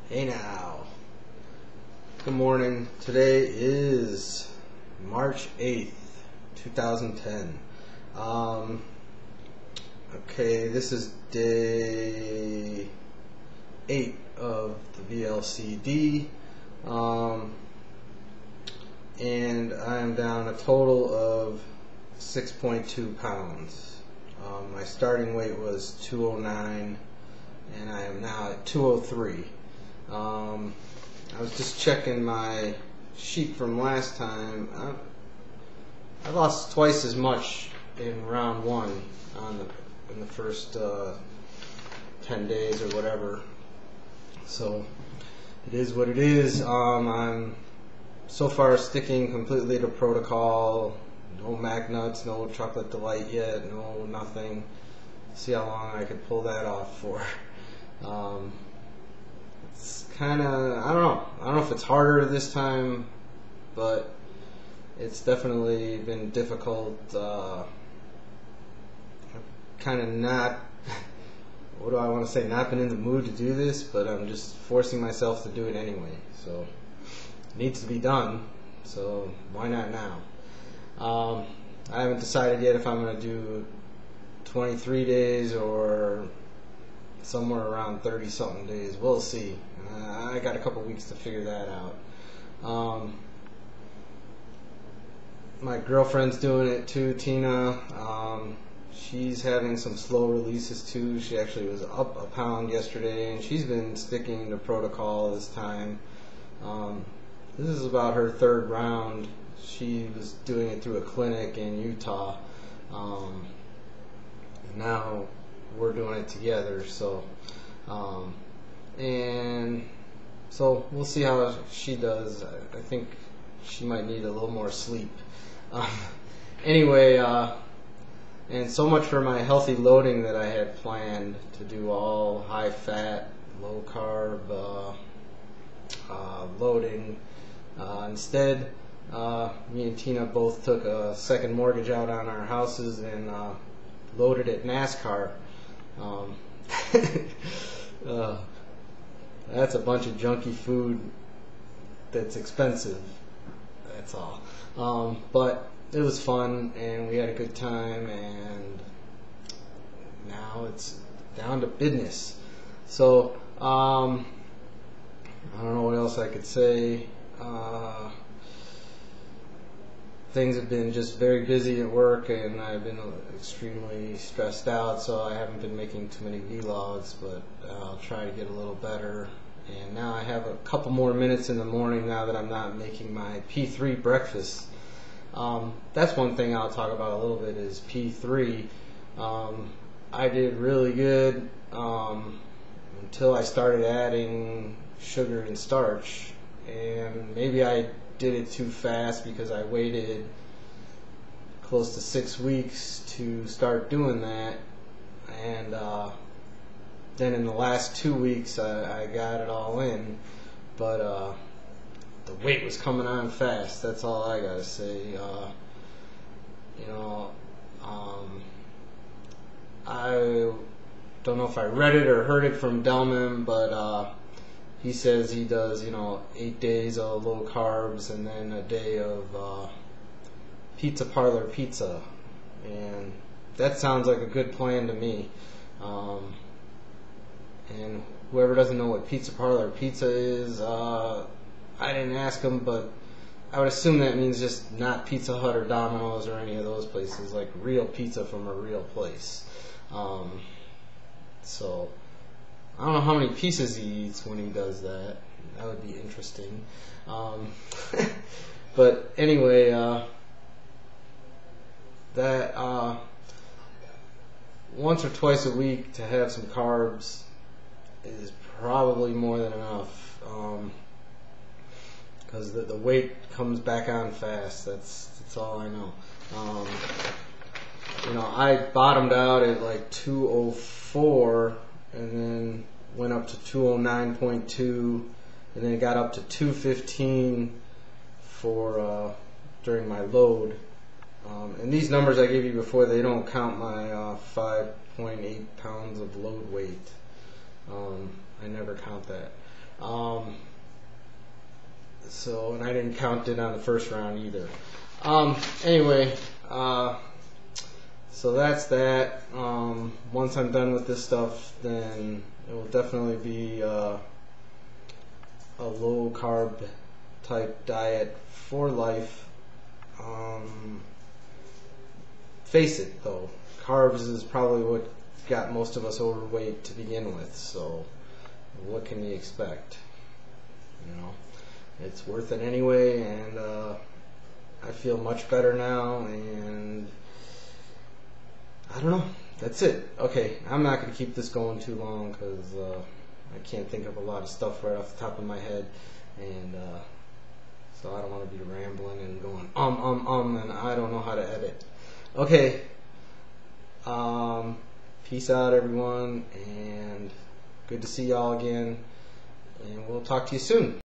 Hey now. Good morning. Today is March 8th, 2010. Okay, this is day 8 of the Vlcd. And I'm down a total of 6.2 pounds. My starting weight was 209 and I am now at 203. I was just checking my sheet from last time. I lost twice as much in round one in the first 10 days or whatever. So it is what it is. I'm so far sticking completely to protocol. No Mac nuts, no chocolate delight yet, no nothing. See how long I could pull that off for. It's kind of, I don't know if it's harder this time, but it's definitely been difficult. Kind of not, what do I want to say, not been in the mood to do this, but I'm just forcing myself to do it anyway. So it needs to be done, so why not now? I haven't decided yet if I'm going to do 23 days or somewhere around 30 something days. We'll see. I got a couple weeks to figure that out. My girlfriend's doing it too, Tina. She's having some slow releases too. She actually was up a pound yesterday, and she's been sticking to protocol this time. This is about her third round. She was doing it through a clinic in Utah. And now we're doing it together. So, and so we'll see how she does. I think she might need a little more sleep. Anyway, and so much for my healthy loading that I had planned to do, all high fat, low carb loading. Instead, me and Tina both took a second mortgage out on our houses and loaded at NASCAR. That's a bunch of junky food that's expensive. That's all. But it was fun and we had a good time, and now it's down to business. So I don't know what else I could say. Things have been just very busy at work, and I've been extremely stressed out, so I haven't been making too many vlogs, but I'll try to get a little better. And now I have a couple more minutes in the morning now that I'm not making my P3 breakfast. That's one thing I'll talk about a little bit is P3. I did really good until I started adding sugar and starch, and maybe I did it too fast because I waited close to 6 weeks to start doing that, and then in the last 2 weeks I got it all in, but the weight was coming on fast. That's all I gotta say. I don't know if I read it or heard it from Delman, but he says he does, 8 days of low carbs and then a day of pizza parlor pizza, and that sounds like a good plan to me. And whoever doesn't know what pizza parlor pizza is, I didn't ask him, but I would assume that means just not Pizza Hut or Domino's or any of those places, like real pizza from a real place. So I don't know how many pieces he eats when he does that. That would be interesting. But anyway, that once or twice a week to have some carbs is probably more than enough, because the weight comes back on fast. That's all I know. I bottomed out at like 204 and then went up to 209.2, and then it got up to 215 for during my load. And these numbers I gave you before, they don't count my 5.8 pounds of load weight. I never count that. So, and I didn't count it on the first round either. Anyway, so that's that. Once I'm done with this stuff, then it will definitely be a low carb type diet for life. Face it though, carbs is probably what got most of us overweight to begin with, so what can you expect? You know, it's worth it anyway, and I feel much better now, and I don't know, that's it. Okay, I'm not going to keep this going too long because I can't think of a lot of stuff right off the top of my head, and so I don't want to be rambling and going and I don't know how to edit. Okay, peace out everyone, and good to see y'all again, and we'll talk to you soon.